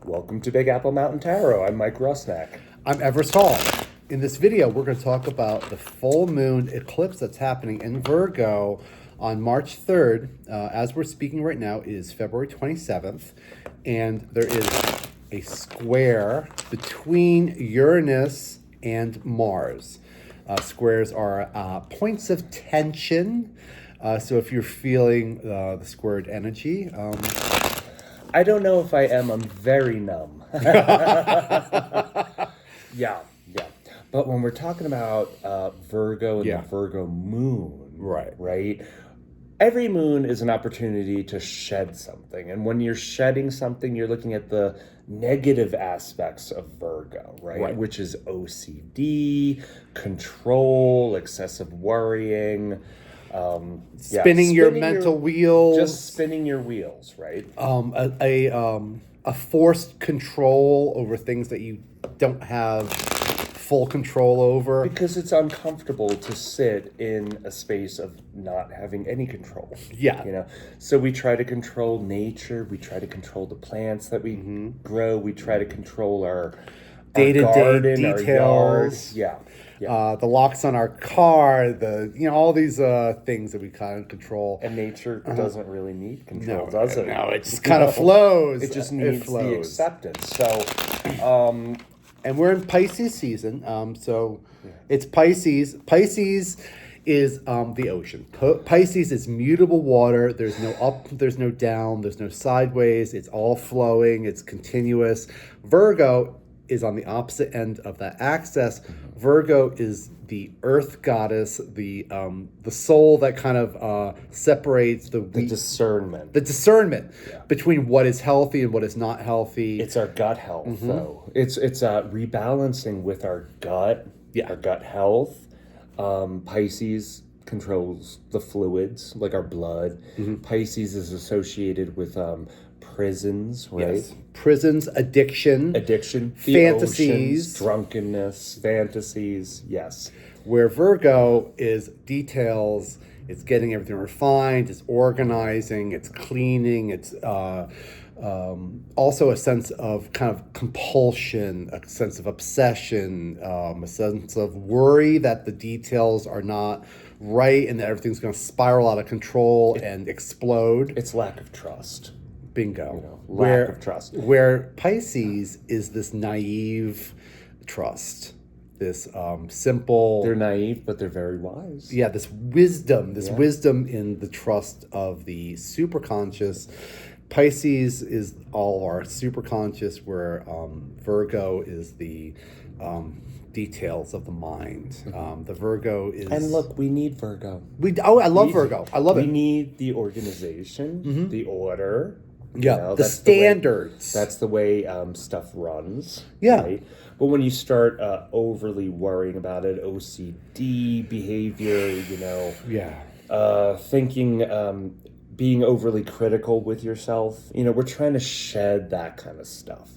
Welcome to Big Apple Mountain Tarot. I'm Mike Rusnak. I'm Everest Hall. In this video, we're going to talk about the full moon eclipse that's happening in Virgo on March 3rd. As we're speaking right now, it is February 27th, and there is a square between Uranus and Mars. Squares are points of tension. So if you're feeling the squared energy, I don't know if I am. I'm very numb. Yeah. But when we're talking about Virgo and the Virgo moon, right? Every moon is an opportunity to shed something. And when you're shedding something, you're looking at the negative aspects of Virgo, right? Which is OCD, control, excessive worrying, spinning your mental wheels. Just spinning your wheels, right? A forced control over things that you don't have full control over. Because it's uncomfortable to sit in a space of not having any control. Yeah. So we try to control nature. We try to control the plants that we grow. We try to control our day-to-day Our details. yard. The locks on our car, all these things that we kind of control. And nature doesn't really need control, does it? No, it just kind of flows. It just needs the acceptance. So, and we're in Pisces season. It's Pisces. Pisces is the ocean. Pisces is mutable water. There's no up, there's no down, there's no sideways. It's all flowing. It's continuous. Virgo is on the opposite end of that axis. Virgo is the earth goddess, the soul that kind of separates the discernment. The discernment between what is healthy and what is not healthy. It's our gut health, though. It's rebalancing with our gut, our gut health. Pisces controls the fluids, like our blood. Pisces is associated with prisons, right? Yes. Prisons, addiction, fantasies, oceans, drunkenness, fantasies, yes. Where Virgo is details, it's getting everything refined, it's organizing, it's cleaning, it's also a sense of kind of compulsion, a sense of obsession, a sense of worry that the details are not right and that everything's going to spiral out of control and explode. It's lack of trust. Bingo. Lack of trust. Where Pisces is this naive trust, this simple. They're naive, but they're very wise. Yeah, this wisdom in the trust of the superconscious. Pisces is all our superconscious, where Virgo is the details of the mind. The Virgo is... And look, we need Virgo. I love Virgo. I love it. We need the organization, the order. The standards. That's the way stuff runs. Yeah. Right? But when you start overly worrying about it, OCD behavior, thinking, being overly critical with yourself, we're trying to shed that kind of stuff.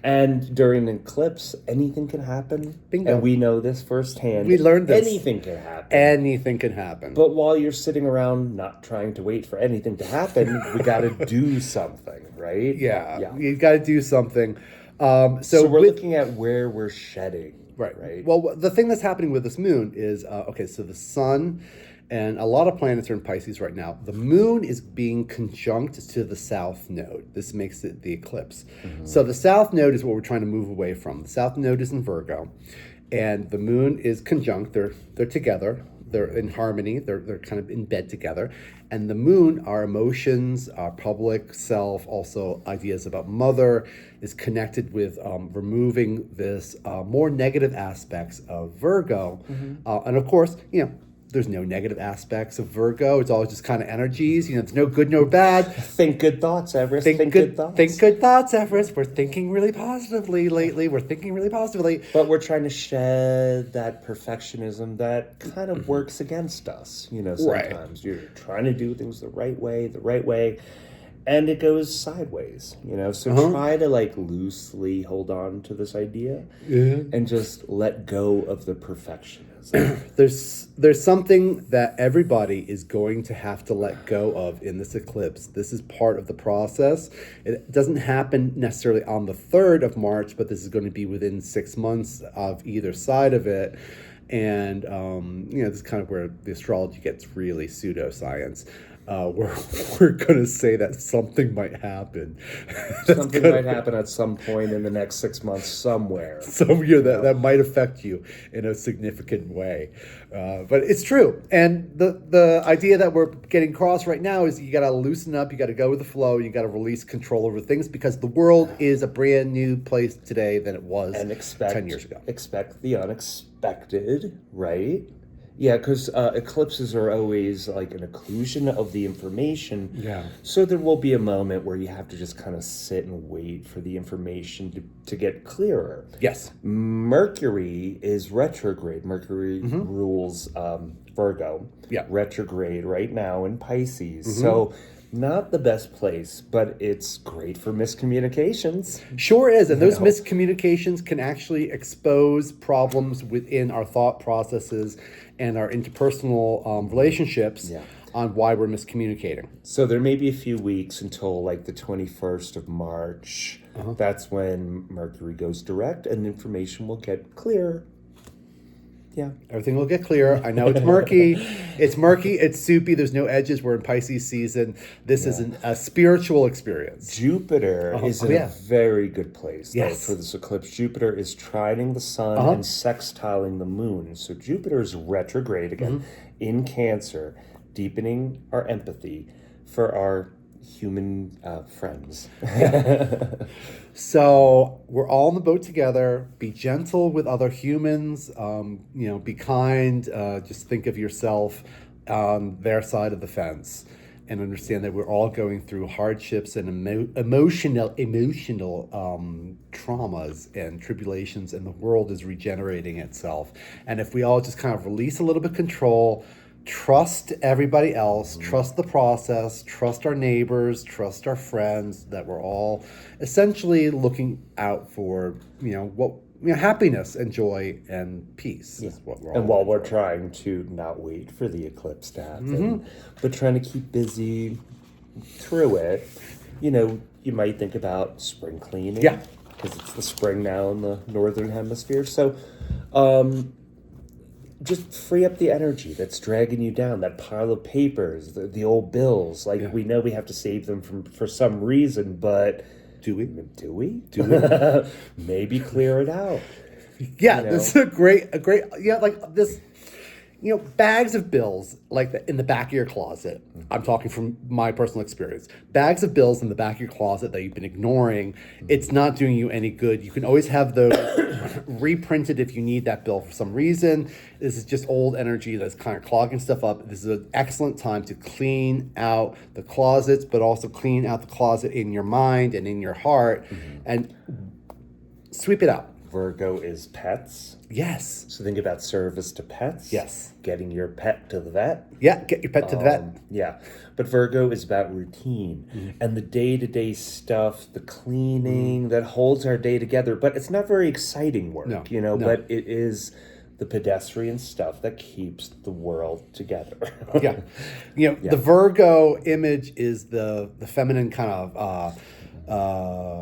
And during an eclipse, anything can happen. Bingo. And we know this firsthand. We learned this. Anything can happen. Anything can happen. But while you're sitting around not trying to wait for anything to happen, we got to do something, right? Yeah. You got to do something. So we're looking at where we're shedding. Right. Well, the thing that's happening with this moon is, so the sun and a lot of planets are in Pisces right now. The moon is being conjunct to the south node. This makes it the eclipse. So the south node is what we're trying to move away from. The south node is in Virgo, and the moon is conjunct. They're together. They're in harmony. They're kind of in bed together. And the moon, our emotions, our public self, also ideas about mother, is connected with removing this more negative aspects of Virgo. And of course, there's no negative aspects of Virgo. It's always just kind of energies. There's no good, no bad. Think good thoughts, Everest. Think good thoughts. Think good thoughts, Everest. We're thinking really positively lately. But we're trying to shed that perfectionism that kind of works against us. Sometimes you're trying to do things the right way. And it goes sideways, So try to loosely hold on to this idea and just let go of the perfectionism. there's something that everybody is going to have to let go of in this eclipse. This is part of the process. It doesn't happen necessarily on the 3rd of March, but this is going to be within 6 months of either side of it. And, this is kind of where the astrology gets really pseudoscience. We're going to say that something might happen. Something might happen at some point in the next 6 months somewhere. That might affect you in a significant way. But it's true. And the idea that we're getting across right now is you got to loosen up, you got to go with the flow, you got to release control over things, because the world is a brand new place today than it was 10 years ago. Expect the unexpected, right? Yeah, because eclipses are always like an occlusion of the information. Yeah. So there will be a moment where you have to just kind of sit and wait for the information to get clearer. Yes. Mercury is retrograde. Mercury rules Virgo. Yeah. Retrograde right now in Pisces. So not the best place, but it's great for miscommunications. Sure is. And those miscommunications can actually expose problems within our thought processes and our interpersonal relationships on why we're miscommunicating. So there may be a few weeks until like the 21st of March. That's when Mercury goes direct and information will get clearer. Yeah. Everything will get clearer. I know it's murky. It's murky. It's soupy. There's no edges. We're in Pisces season. This is a spiritual experience. Jupiter is in a very good place for this eclipse. Jupiter is trining the sun and sextiling the moon. So Jupiter is retrograde again in Cancer, deepening our empathy for our human friends. So we're all in the boat together. Be gentle with other humans. Be kind. Just think of yourself on their side of the fence, and understand that we're all going through hardships and emotional traumas and tribulations, and the world is regenerating itself. And if we all just kind of release a little bit of control, trust everybody else, trust the process, trust our neighbors, trust our friends, that we're all essentially looking out for, happiness and joy and peace is what we're all. And while we're trying to not wait for the eclipse to happen, but trying to keep busy through it, you might think about spring cleaning. Yeah. Because it's the spring now in the northern hemisphere. So, just free up the energy that's dragging you down, that pile of papers, the old bills. We know we have to save them for some reason, but do we? Maybe clear it out. Yeah, this is a great, like this, bags of bills, in the back of your closet. I'm talking from my personal experience. Bags of bills in the back of your closet that you've been ignoring, it's not doing you any good. You can always have those reprinted if you need that bill for some reason. This is just old energy that's kind of clogging stuff up. This is an excellent time to clean out the closets, but also clean out the closet in your mind and in your heart and sweep it out. Virgo is pets. Yes. So think about service to pets. Yes. Getting your pet to the vet. Yeah, get your pet to the vet. Yeah. But Virgo is about routine and the day-to-day stuff, the cleaning that holds our day together. But it's not very exciting work, No. but it is the pedestrian stuff that keeps the world together. The Virgo image is the feminine kind of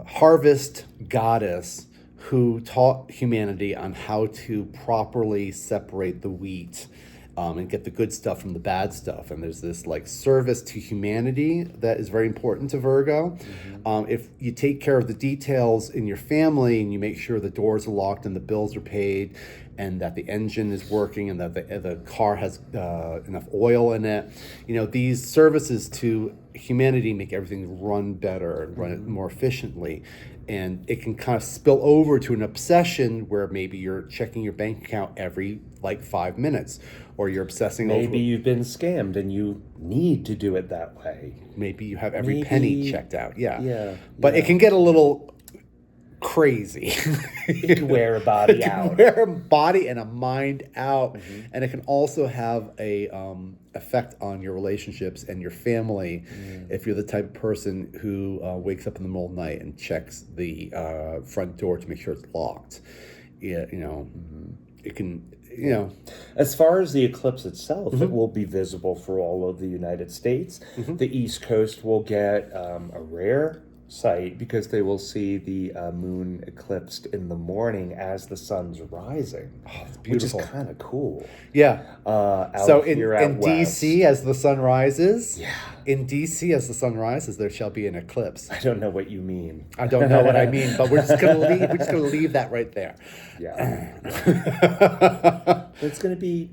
harvest goddess who taught humanity on how to properly separate the wheat and get the good stuff from the bad stuff. And there's this service to humanity that is very important to Virgo. If you take care of the details in your family and you make sure the doors are locked and the bills are paid and that the engine is working and that the car has enough oil in it, these services to humanity make everything run better and run it more efficiently. And it can kind of spill over to an obsession where maybe you're checking your bank account every 5 minutes, or you're obsessing over. Maybe you've been scammed and you need to do it that way. Maybe you have every penny checked out. Yeah. But it can get a little crazy. It can wear a body out. Wear a body and a mind out. And it can also have a effect on your relationships and your family if you're the type of person who wakes up in the middle of the night and checks the front door to make sure it's locked. It you know. As far as the eclipse itself, it will be visible for all of the United States. The East Coast will get a rare sight because they will see the moon eclipsed in the morning as the sun's rising. Oh, it's beautiful. Which is kind of cool. Yeah. So in West. DC, as the sun rises, yeah. In DC, as the sun rises, there shall be an eclipse. I don't know what you mean. I don't know what I mean, but we're just gonna leave. We're just gonna leave that right there. Yeah. It's gonna be,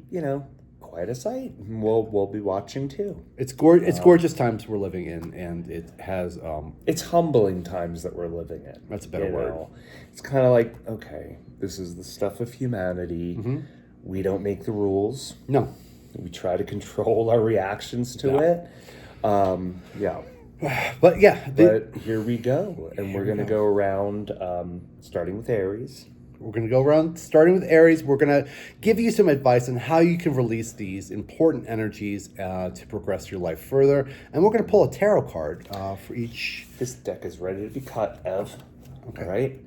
quite a sight. We'll be watching too. It's gorgeous times we're living in, and it has. It's humbling times that we're living in. That's a better word. It's kind of like, okay, this is the stuff of humanity. We don't make the rules. No, we try to control our reactions to it. Yeah. But yeah, but here we go, and we're gonna go around, starting with Aries. We're going to go around starting with Aries. We're going to give you some advice on how you can release these important energies to progress your life further. And we're going to pull a tarot card for each. This deck is ready to be cut, Ev. Okay. All right?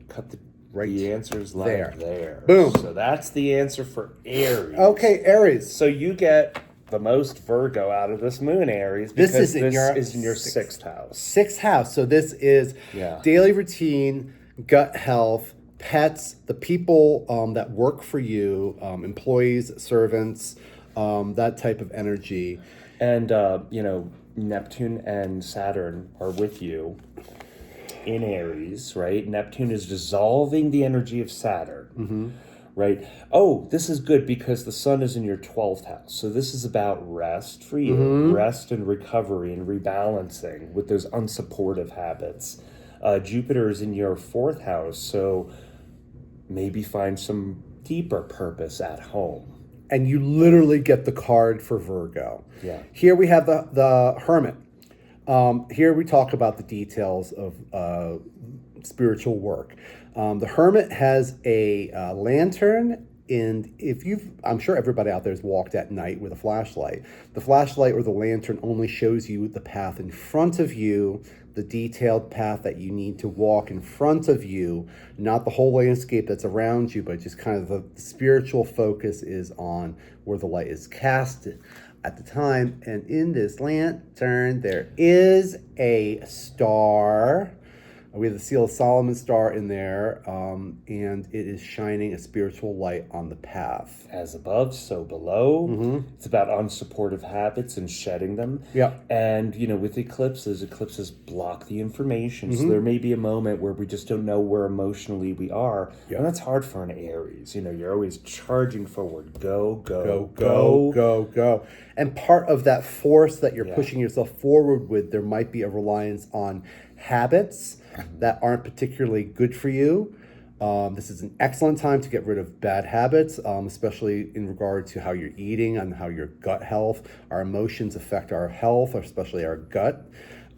Cut the answers there. Boom. So that's the answer for Aries. Okay, Aries. So you get the most Virgo out of this moon, Aries, because this is in your sixth house. Sixth house. So this is daily routine, gut health, pets, the people that work for you, employees, servants, that type of energy. And, Neptune and Saturn are with you in Aries, right? Neptune is dissolving the energy of Saturn, right? Oh, this is good because the sun is in your 12th house. So this is about rest for you, rest and recovery and rebalancing with those unsupportive habits. Jupiter is in your 4th house, so maybe find some deeper purpose at home. And you literally get the card for Virgo. Yeah. Here we have the Hermit. Here we talk about the details of spiritual work. The Hermit has a lantern, and I'm sure everybody out there has walked at night with a flashlight. The flashlight or the lantern only shows you the path in front of you, the detailed path that you need to walk in front of you, not the whole landscape that's around you, but just kind of the spiritual focus is on where the light is cast at the time. And in this lantern, there is a star. We have the Seal of Solomon star in there, and it is shining a spiritual light on the path. As above, so below. It's about unsupportive habits and shedding them. Yeah. And, with eclipses block the information. So there may be a moment where we just don't know where emotionally we are. Yeah. And that's hard for an Aries. You're always charging forward. Go, go, go. Go, go. And part of that force that you're pushing yourself forward with, there might be a reliance on habits that aren't particularly good for you. This is an excellent time to get rid of bad habits, especially in regard to how you're eating and how your gut health. Our emotions affect our health, especially our gut.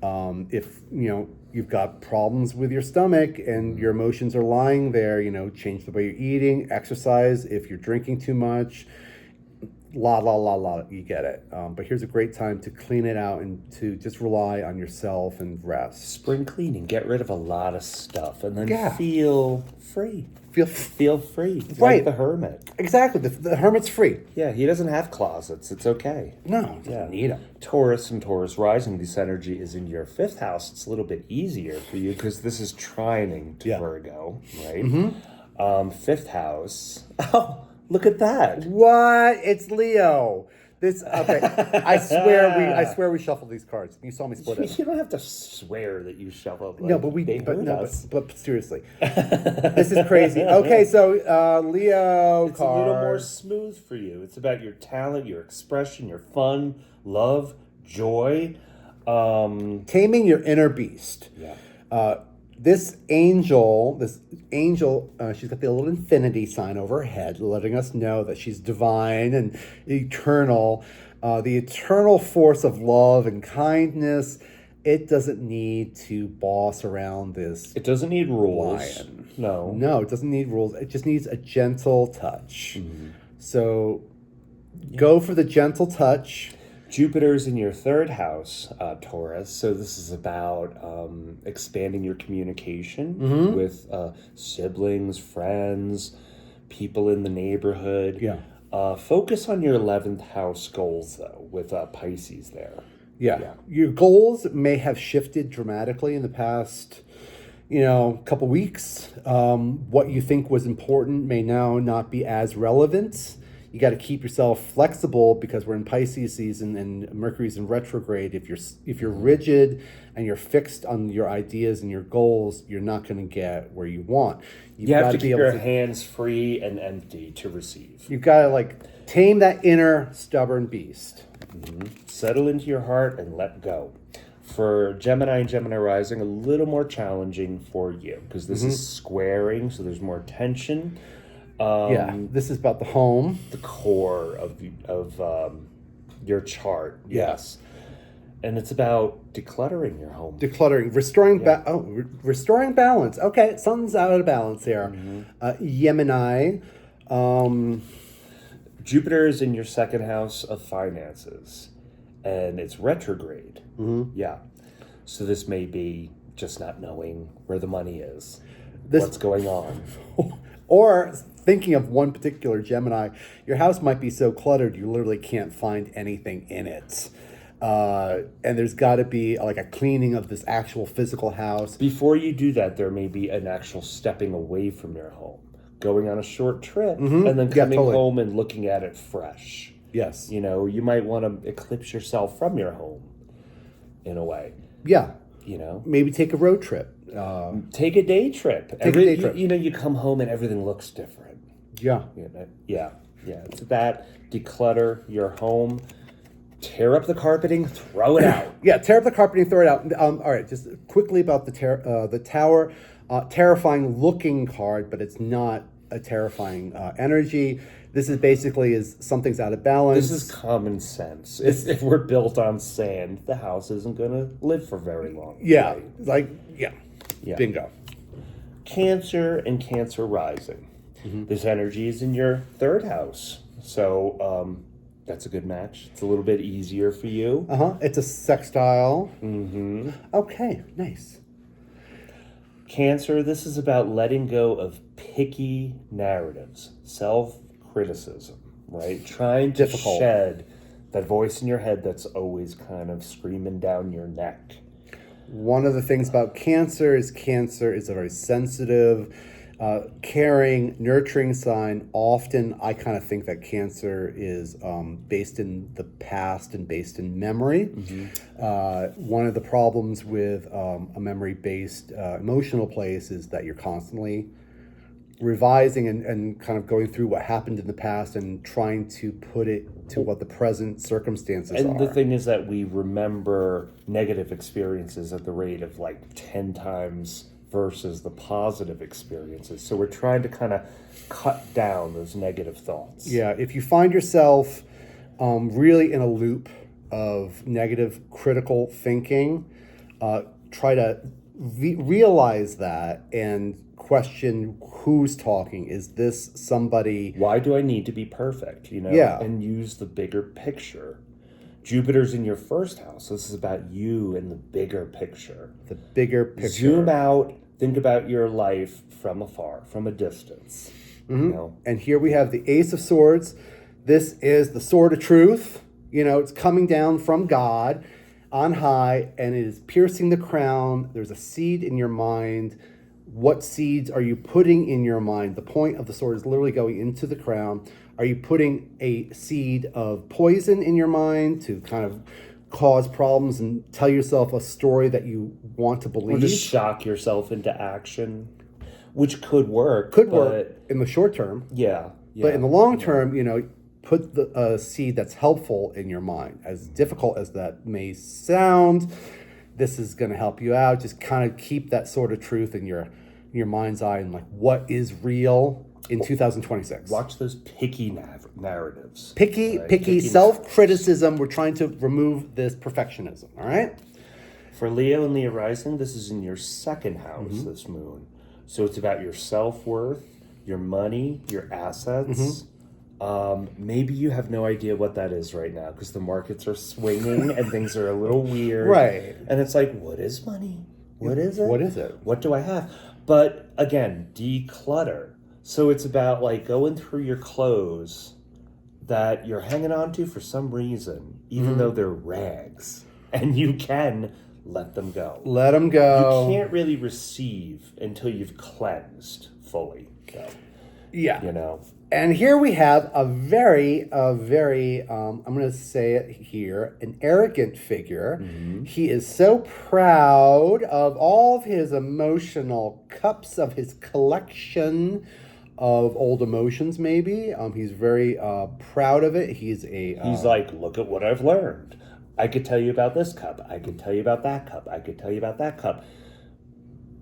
If you've got problems with your stomach and your emotions are lying there, change the way you're eating, exercise. If you're drinking too much, you get it. But here's a great time to clean it out and to just rely on yourself and rest. Spring cleaning, get rid of a lot of stuff, and then feel free. Feel free, right? Like the Hermit. Exactly, the Hermit's free. Yeah, he doesn't have closets. It's okay. No, he doesn't need them. Taurus and Taurus rising, this energy is in your 5th house. It's a little bit easier for you because this is trining to Virgo, right? 5th house. Oh. Look at that! What? It's Leo. I swear we shuffled these cards. You saw me split it. You don't have to swear that you shuffled. No, but but seriously, this is crazy. Okay, so Leo it's card. A little more smooth for you. It's about your talent, your expression, your fun, love, joy, taming your inner beast. Yeah. This angel, she's got the little infinity sign over her head, letting us know that she's divine and eternal. The eternal force of love and kindness. It doesn't need to boss around this. It doesn't need rules. Lion. No, it doesn't need rules. It just needs a gentle touch. So go for the gentle touch. Jupiter's in your 3rd house, Taurus. So this is about expanding your communication with siblings, friends, people in the neighborhood. Yeah. Focus on your 11th house goals, though, with Pisces there. Yeah. Your goals may have shifted dramatically in the past, couple weeks. What you think was important may now not be as relevant. You got to keep yourself flexible because we're in Pisces season and Mercury's in retrograde. If you're rigid and you're fixed on your ideas and your goals, you're not going to get where you want. You have to keep your hands free and empty to receive. You've got to tame that inner stubborn beast. Settle into your heart and let go. For Gemini and Gemini rising, a little more challenging for you because this is squaring, so there's more tension. This is about the home, the core of your chart. Yes, and it's about decluttering your home, restoring balance. Okay, something's out of balance here. Gemini, Jupiter is in your second house of finances, and it's retrograde. Yeah, so this may be just not knowing where the money is, what's going on, or thinking of one particular Gemini, your house might be so cluttered you literally can't find anything in it. And there's got to be a cleaning of this actual physical house. Before you do that, there may be an actual stepping away from your home, going on a short trip, and then coming home and looking at it fresh. Yes. You might want to eclipse yourself from your home in a way. Yeah. Maybe take a road trip. Take a day trip. You come home and everything looks different. Yeah. Yeah. It's that. Declutter your home. Tear up the carpeting. Throw it out. Tear up the carpeting. Throw it out. All right. Just quickly about the tower. Terrifying looking card, but it's not a terrifying energy. This is basically something's out of balance. This is common sense. If we're built on sand, the house isn't going to live for very long. Yeah. Right? Bingo. Cancer and Cancer rising. This energy is in your third house. So that's a good match. It's a little bit easier for you. It's a sextile. Okay, nice. Cancer, this is about letting go of picky narratives, self-criticism, right? Trying to shed that voice in your head that's always kind of screaming down your neck. One of the things about Cancer is a very sensitive, caring, nurturing sign. Often I kind of think that Cancer is based in the past and based in memory. One of the problems with a memory-based emotional place is that you're constantly revising and kind of going through what happened in the past and trying to put it to what the present circumstances are. And the thing is that we remember negative experiences at the rate of 10 times versus the positive experiences. So we're trying to kind of cut down those negative thoughts. Yeah, if you find yourself really in a loop of negative critical thinking, try to realize that and question who's talking. Is this somebody? Why do I need to be perfect? Yeah. And use the bigger picture. Jupiter's in your first house. So this is about you and the bigger picture. The bigger picture. Zoom out. Think about your life from afar, from a distance. And here we have the Ace of Swords. This is the sword of truth. It's coming down from God on high, and it is piercing the crown. There's a seed in your mind. What seeds are you putting in your mind? The point of the sword is literally going into the crown. Are you putting a seed of poison in your mind to kind of cause problems and tell yourself a story that you want to believe? Or just shock yourself into action, which could work. Could work in the short term. Yeah. But in the long term, put the seed that's helpful in your mind. As difficult as that may sound, this is going to help you out. Just kind of keep that sort of truth in your mind's eye and what is real in 2026. Watch those picky narratives. Picky self-criticism. We're trying to remove this perfectionism, all right? For Leo and Leo rising, this is in your second house, this moon. So it's about your self-worth, your money, your assets. Maybe you have no idea what that is right now because the markets are swinging and things are a little weird. Right. And it's what is money? What is it? What is it? What do I have? But again, declutter. So it's about like going through your clothes that you're hanging on to for some reason, even though they're rags, and you can let them go. Let them go. You can't really receive until you've cleansed fully. So, yeah. You know. And here we have a very, I'm going to say it here, an arrogant figure. Mm-hmm. He is so proud of all of his emotional cups of his collection of old emotions, maybe. He's very proud of it. He's like, look at what I've learned. I could tell you about this cup. I could tell you about that cup. I could tell you about that cup.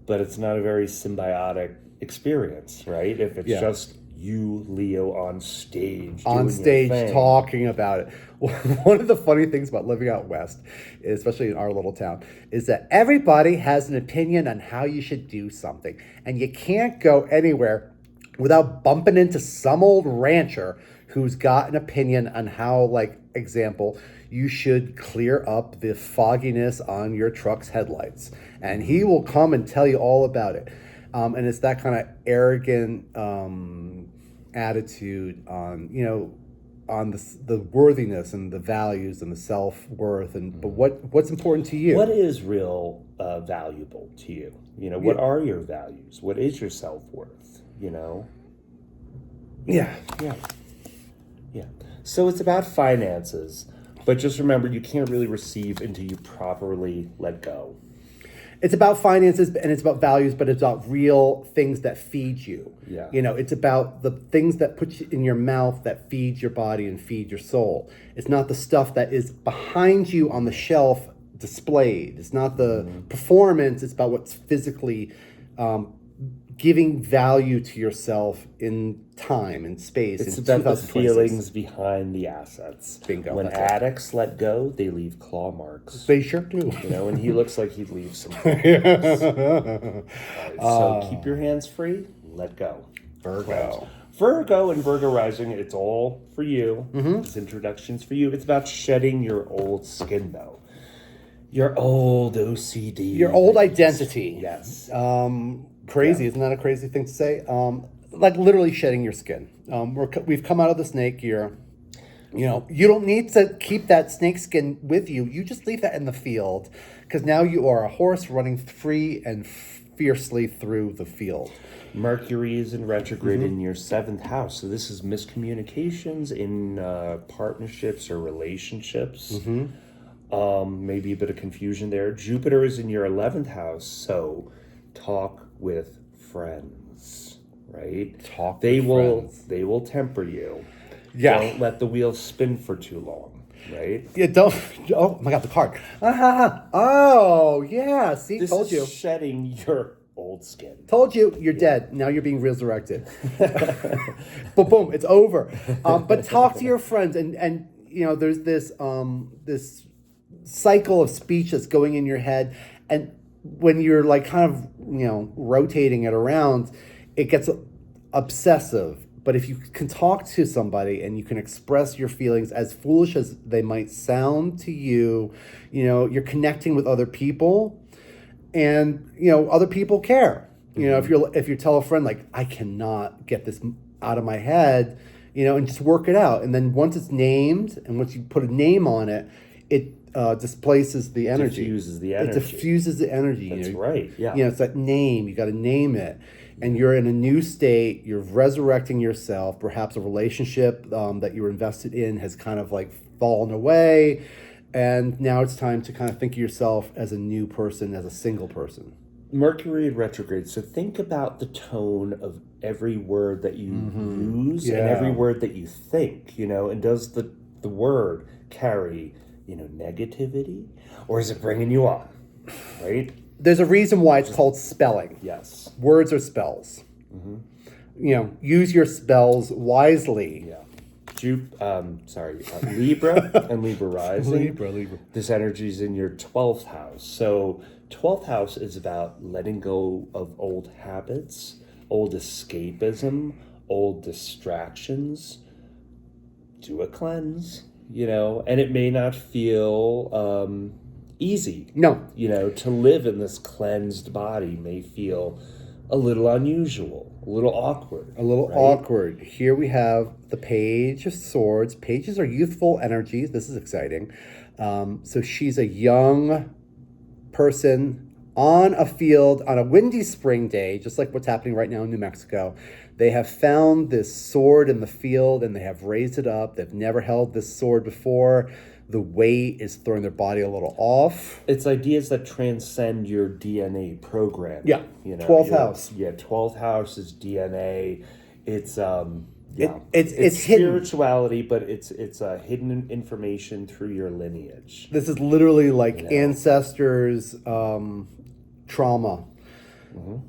But it's not a very symbiotic experience, right? If it's just you, Leo, on stage talking about it. One of the funny things about living out west, especially in our little town, is that everybody has an opinion on how you should do something, and you can't go anywhere without bumping into some old rancher who's got an opinion on how, like, example, you should clear up the fogginess on your truck's headlights, and he will come and tell you all about it. And it's that kind of arrogant attitude on, on the worthiness and the values and the self-worth. But what's important to you? What is real valuable to you? What are your values? What is your self-worth? Yeah. So it's about finances, but just remember, you can't really receive until you properly let go. It's about finances and it's about values, but it's about real things that feed you. Yeah. It's about the things that put you in your mouth that feed your body and feed your soul. It's not the stuff that is behind you on the shelf displayed. It's not the performance. It's about what's physically giving value to yourself in time and space. It's about the feelings behind the assets. Bingo. When addicts let go, they leave claw marks. They sure do. And he looks like he'd leave some claw marks. So keep your hands free, let go. Virgo and Virgo rising, it's all for you. This introduction's for you. It's about shedding your old skin, though. Your old OCD. Your old identity. Yes. Crazy, isn't that a crazy thing to say? Like literally shedding your skin. We've come out of the snake year. You don't need to keep that snake skin with you. You just leave that in the field, because now you are a horse running free and fiercely through the field. Mercury is in retrograde in your 7th house, so this is miscommunications in partnerships or relationships. Maybe a bit of confusion there. Jupiter is in your 11th house, so talk with friends, right? They will temper you. Yeah. Don't let the wheel spin for too long, right? Yeah, don't. Oh my God, the card. Oh yeah. See, This told is you. shedding your old skin. Told you, you're dead. Now you're being resurrected. But boom, it's over. But talk to your friends, and there's this this cycle of speech that's going in your head, and when you're like kind of rotating it around, it gets obsessive. But if you can talk to somebody and you can express your feelings, as foolish as they might sound to you, you're connecting with other people, and other people care. If you tell a friend, like, I cannot get this out of my head, and just work it out, and then once it's named and once you put a name on it, it displaces the energy. Diffuses the energy. It diffuses the energy. That's right. Yeah. It's that name. You got to name it, and you're in a new state. You're resurrecting yourself. Perhaps a relationship that you were invested in has kind of like fallen away, and now it's time to kind of think of yourself as a new person, as a single person. Mercury in retrograde. So think about the tone of every word that you use and every word that you think. And does the word carry negativity, or is it bringing you on, right? There's a reason why it's called spelling. Yes. Words are spells. Use your spells wisely. Yeah. Libra and Libra rising. Libra. This energy is in your 12th house. So 12th house is about letting go of old habits, old escapism, old distractions. Do a cleanse. And it may not feel easy. No. To live in this cleansed body may feel a little unusual, a little awkward. A little awkward. Here we have the Page of Swords. Pages are youthful energies. This is exciting. So she's a young person on a field on a windy spring day, just like what's happening right now in New Mexico. They have found this sword in the field and they have raised it up. They've never held this sword before. The weight is throwing their body a little off. It's ideas that transcend your DNA program. Yeah, you know, 12th house. Yeah, 12th house is DNA. It's it's spirituality, but it's hidden information through your lineage. This is literally like ancestors' trauma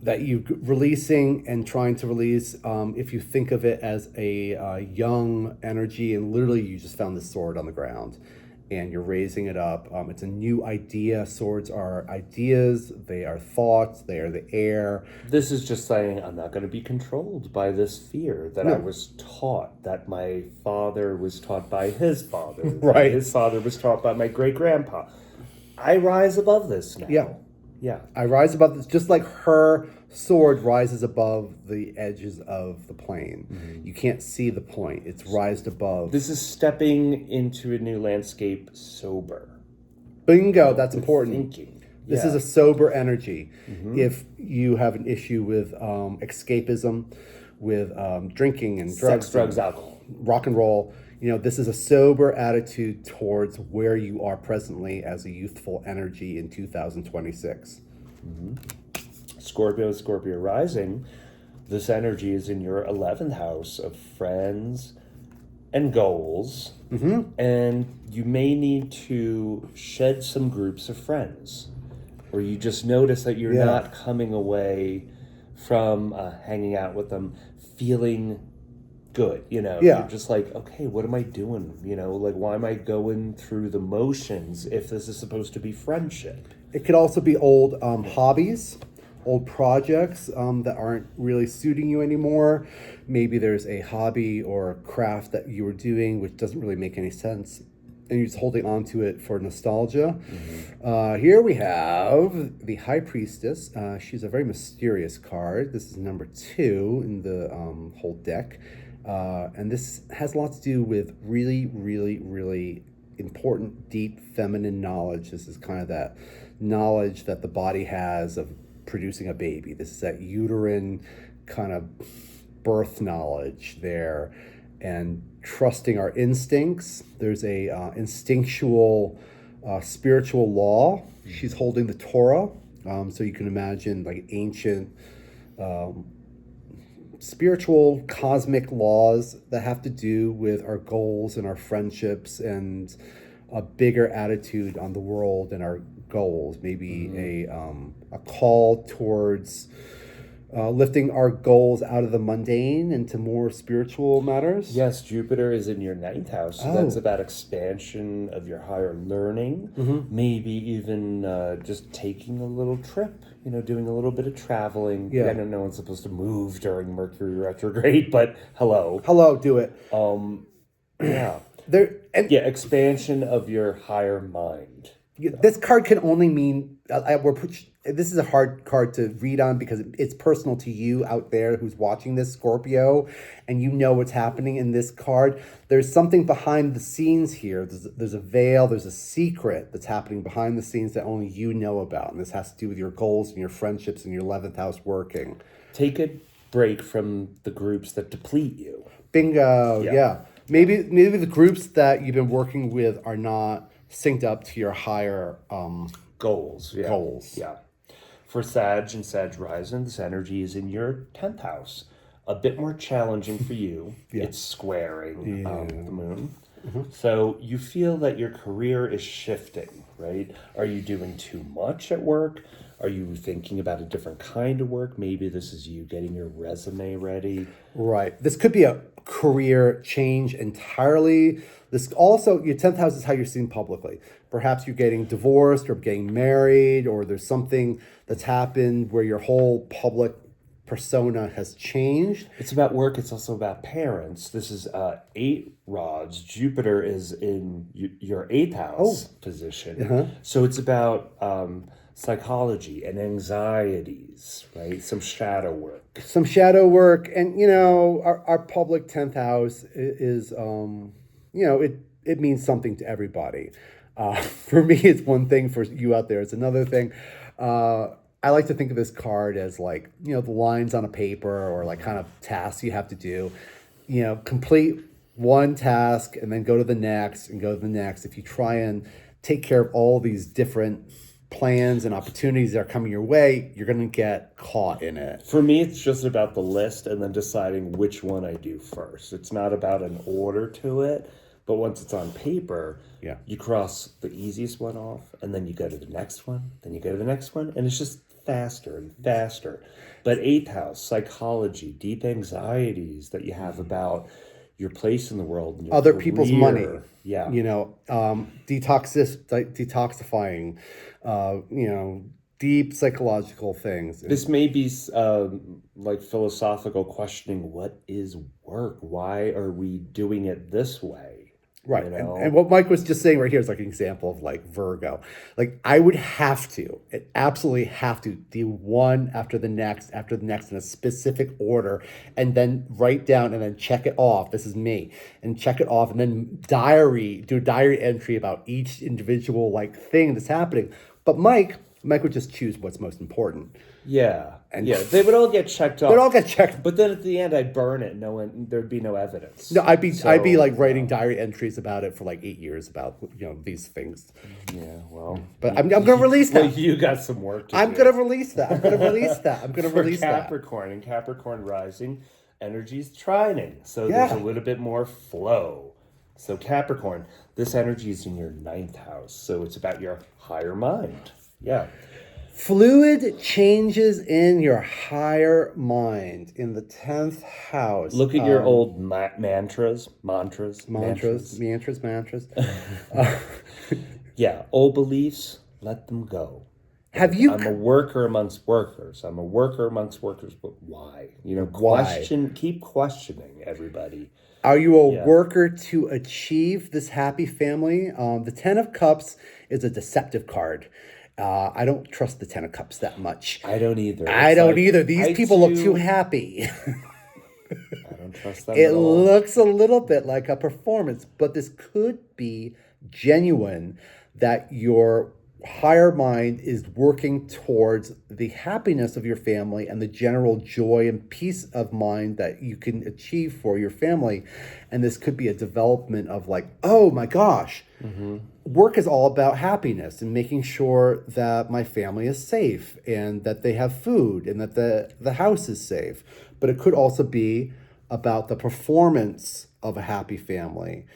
that you releasing and trying to release. If you think of it as a young energy, and literally you just found this sword on the ground and you're raising it up. It's a new idea. Swords are ideas. They are thoughts. They are the air. This is just saying I'm not going to be controlled by this fear that I was taught, that my father was taught by his father. Right. His father was taught by my great-grandpa. I rise above this now. Yeah. Yeah. I rise above this, just like her sword rises above the edges of the plane. Mm-hmm. You can't see the point. It's rised above. This is stepping into a new landscape sober. Bingo, that's important. Thinking. This is a sober energy. Mm-hmm. If you have an issue with escapism, with drinking and drugs, sex, drugs, alcohol, rock and roll, this is a sober attitude towards where you are presently as a youthful energy in 2026. Mm-hmm. Scorpio rising, this energy is in your 11th house of friends and goals. Mm-hmm. And you may need to shed some groups of friends, or you just notice that you're not coming away from hanging out with them feeling good. You're just like, okay, what am I doing? Like, why am I going through the motions if this is supposed to be friendship? It could also be old hobbies, old projects that aren't really suiting you anymore. Maybe there's a hobby or a craft that you were doing which doesn't really make any sense, and you're just holding on to it for nostalgia. Mm-hmm. Here we have the High Priestess. She's a very mysterious card. This is number 2 in the whole deck. And this has a lot to do with really, really, really important, deep feminine knowledge. This is kind of that knowledge that the body has of producing a baby. This is that uterine kind of birth knowledge there, and trusting our instincts. There's a instinctual spiritual law. She's holding the Torah, so you can imagine like ancient spiritual cosmic laws that have to do with our goals and our friendships and a bigger attitude on the world and our goals. Maybe a call towards lifting our goals out of the mundane into more spiritual matters. Yes, Jupiter is in your 9th house, so that's about expansion of your higher learning. Mm-hmm. Maybe even just taking a little trip, doing a little bit of traveling. Yeah. I know no one's supposed to move during Mercury retrograde, but hello, do it. Yeah. Expansion of your higher mind. This card can only mean this is a hard card to read on because it's personal to you out there who's watching this, Scorpio, and you know what's happening in this card. There's something behind the scenes here. There's a veil, there's a secret that's happening behind the scenes that only you know about, and this has to do with your goals and your friendships and your 11th house working. Take a break from the groups that deplete you. Bingo, yeah. Maybe the groups that you've been working with are not synced up to your higher goals. Yeah. For Sag and Sag rising, this energy is in your 10th house. A bit more challenging for you. It's squaring the moon. Mm-hmm. So you feel that your career is shifting, right? Are you doing too much at work? Are you thinking about a different kind of work? Maybe this is you getting your resume ready. Right. This could be a career change entirely. This also, your 10th house is how you're seen publicly. Perhaps you're getting divorced or getting married, or there's something that's happened where your whole public persona has changed. It's about work. It's also about parents. This is 8 rods. Jupiter is in your 8th house position. Uh-huh. So it's about psychology and anxieties, right? Some shadow work. And our public 10th house is it means something to everybody. For me, it's one thing. For you out there, it's another thing. I like to think of this card as like, the lines on a paper, or like kind of tasks you have to do. Complete one task and then go to the next and go to the next. If you try and take care of all these different plans and opportunities that are coming your way, you're going to get caught in it. For me, it's just about the list and then deciding which one I do first. It's not about an order to it, but once it's on paper, you cross the easiest one off, and then you go to the next one, then you go to the next one, and it's just faster and faster. But 8th house, psychology, deep anxieties that you have about your place in the world, and your other career. People's money. Yeah. Detoxifying, deep psychological things. This may be like philosophical questioning. What is work? Why are we doing it this way? Right. And what Mike was just saying right here is like an example of like Virgo. Like I would absolutely have to do one after the next in a specific order, and then write down and then check it off. This is me. And check it off, and then do a diary entry about each individual like thing that's happening. But Mike would just choose what's most important. Yeah. They would all get checked off. They'd all get checked. But then at the end, I'd burn it. There'd be no evidence. No, I'd be like writing diary entries about it for like 8 years about these things. Yeah, well. But I'm going to release that. Well, you got some work to do. I'm going to release that. I'm going to release that. Capricorn and Capricorn rising, energy's trining. So there's a little bit more flow. So Capricorn, this energy is in your 9th house. So it's about your higher mind. Yeah. Fluid changes in your higher mind in the 10th house. Look at your old mantras. Yeah, old beliefs, let them go. I'm a worker amongst workers. But why? Keep questioning everybody. Are you a worker to achieve this happy family? The 10 of Cups is a deceptive card. I don't trust the 10 of Cups that much. I don't either. These people look too happy. I don't trust them It at all. looks a little bit like a performance, but this could be genuine, that your higher mind is working towards the happiness of your family and the general joy and peace of mind that you can achieve for your family. And this could be a development of like, oh my gosh, work is all about happiness and making sure that my family is safe and that they have food and that the house is safe. But it could also be about the performance of a happy family.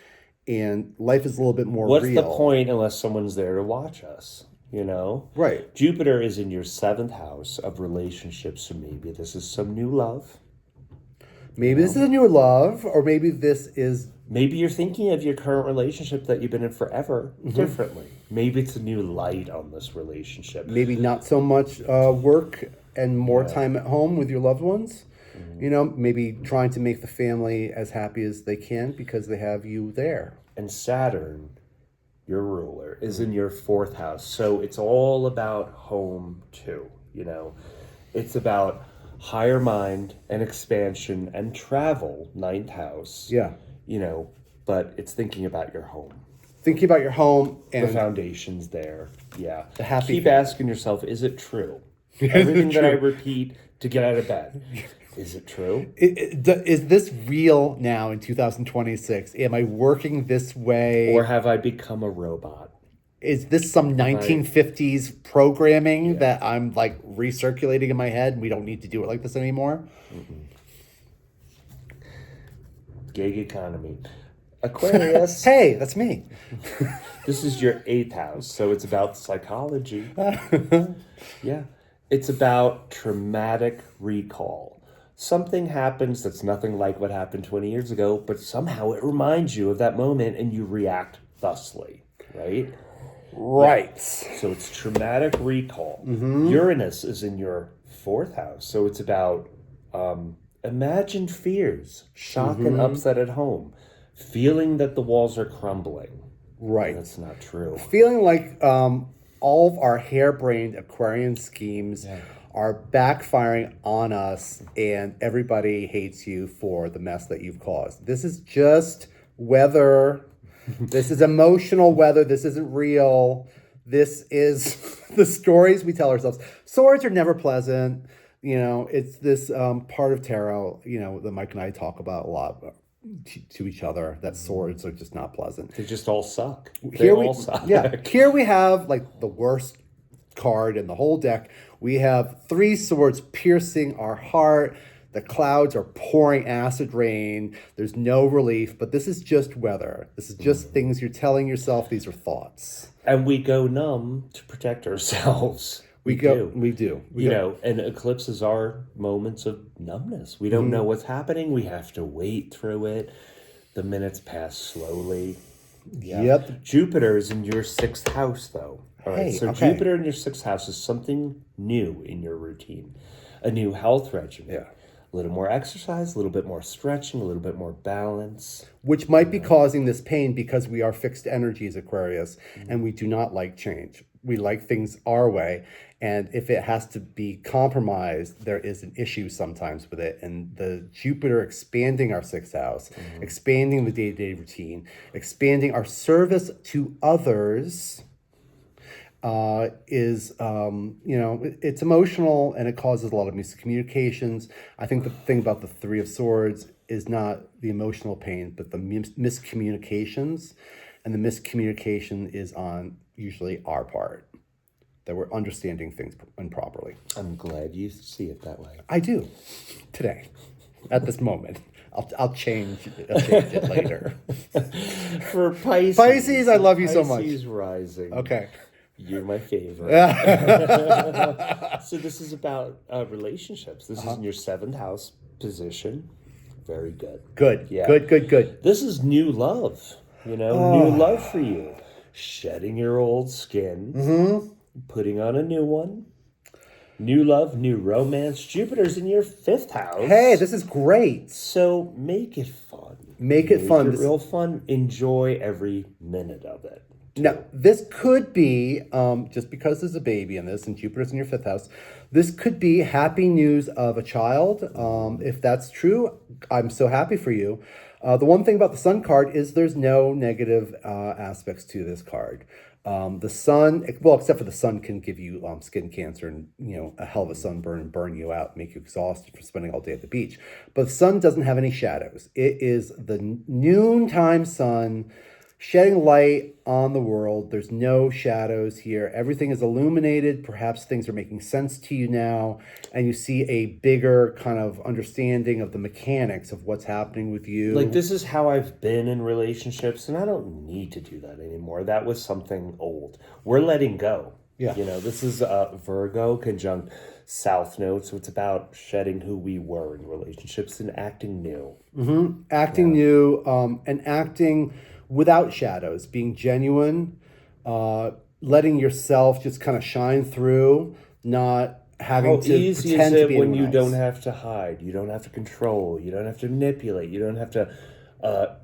And life is a little bit more real. What's the point unless someone's there to watch us? Right. Jupiter is in your 7th house of relationships, so maybe this is some new love. Maybe this is a new love, or maybe this is... Maybe you're thinking of your current relationship that you've been in forever differently. Maybe it's a new light on this relationship. Maybe not so much work and more time at home with your loved ones. Maybe trying to make the family as happy as they can because they have you there. And Saturn, your ruler, is in your 4th house. So it's all about home too, It's about higher mind and expansion and travel, 9th house. Yeah. But it's thinking about your home. Thinking about your home and... the foundation's there. Yeah. The happy Keep thing. asking yourself, is it true? Everything that I repeat to get out of bed. Is it true? Is this real now in 2026? Am I working this way? Or have I become a robot? Is this some 1950s programming that I'm like recirculating in my head and we don't need to do it like this anymore? Gig economy. Aquarius. Hey, that's me. This is your 8th house, so it's about psychology. Yeah. It's about traumatic recall. Something happens that's nothing like what happened 20 years ago, but somehow it reminds you of that moment and you react thusly, right? Right. Yeah. So it's traumatic recall. Uranus is in your 4th house, so it's about imagined fears, shock and upset at home, feeling that the walls are crumbling. Right. That's not true. Feeling like all of our harebrained Aquarian schemes are backfiring on us, and everybody hates you for the mess that you've caused. This is just weather. This is emotional weather. This isn't real. This is the stories we tell ourselves. Swords are never pleasant. It's this part of tarot, that Mike and I talk about a lot to each other, that swords are just not pleasant. They just all suck. They all suck. Yeah. Here we have like the worst card in the whole deck. We have 3 swords piercing our heart. The clouds are pouring acid rain. There's no relief, but this is just weather. This is just things you're telling yourself. These are thoughts. And we go numb to protect ourselves. We do. And eclipses are moments of numbness. We don't know what's happening. We have to wait through it. The minutes pass slowly. Yeah. Yep. Jupiter is in your 6th house, though. All right. So Jupiter in your 6th house is something new in your routine. A new health regimen. Yeah. A little more exercise, a little bit more stretching, a little bit more balance. Which might be causing this pain because we are fixed energies, Aquarius, and we do not like change. We like things our way. And if it has to be compromised, there is an issue sometimes with it. And the Jupiter expanding our 6th house, expanding the day-to-day routine, expanding our service to others is, it's emotional, and it causes a lot of miscommunications. I think the thing about the 3 of Swords is not the emotional pain, but the miscommunications. And the miscommunication is on usually our part, that we're understanding things improperly. I'm glad you see it that way. I do. Today. At this moment. I'll change it later. For Pisces. Pisces, I love you so much. Pisces rising. Okay. You're my favorite. So this is about relationships. This is in your 7th house position. Very good. Good. Yeah. Good. This is new love. New love for you. Shedding your old skin. Putting on a new one. New love, new romance. Jupiter's in your 5th house. Hey, this is great. So make it fun. Make it fun. Real fun. Enjoy every minute of it. Now, this could be, just because there's a baby in this and Jupiter's in your 5th house, this could be happy news of a child. If that's true, I'm so happy for you. The one thing about the Sun card is there's no negative aspects to this card. The Sun, well, except for the Sun can give you skin cancer and, a hell of a sunburn and burn you out, make you exhausted for spending all day at the beach. But the Sun doesn't have any shadows. It is the noontime sun shedding light on the world. There's no shadows here. Everything is illuminated. Perhaps things are making sense to you now, and you see a bigger kind of understanding of the mechanics of what's happening with you. Like, this is how I've been in relationships, and I don't need to do that anymore. That was something old. We're letting go. Yeah. This is Virgo conjunct South Node, so it's about shedding who we were in relationships and acting new. Acting new, and acting without shadows, being genuine, letting yourself just kind of shine through, not having to easy pretend is to it be when you else. don't have to hide, you don't have to control, you don't have to manipulate, you don't have to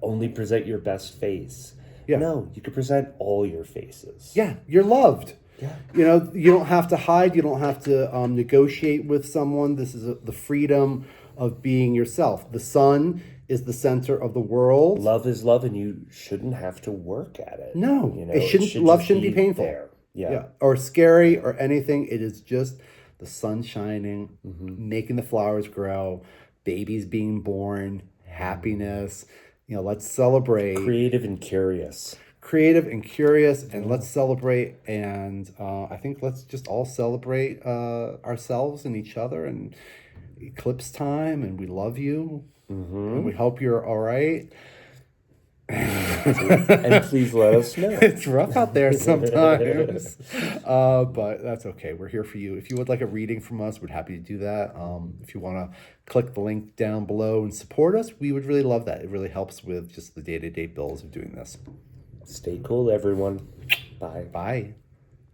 only present your best face. Yeah. No, you can present all your faces. Yeah, you're loved. Yeah. You don't have to hide. You don't have to negotiate with someone. This is the freedom of being yourself. The Sun is the center of the world. Love is love, and you shouldn't have to work at it. No, it shouldn't. Love shouldn't be painful. There. Yeah. Or scary or anything. It is just the sun shining, making the flowers grow, babies being born, happiness. Let's celebrate. Creative and curious. And let's celebrate. And I think let's just all celebrate ourselves and each other and eclipse time. And we love you. And we hope you're all right. And please let us know. It's rough out there sometimes. But that's okay. We're here for you. If you would like a reading from us, we're happy to do that. If you want to click the link down below and support us, we would really love that. It really helps with just the day-to-day bills of doing this. Stay cool, everyone. Bye. Bye.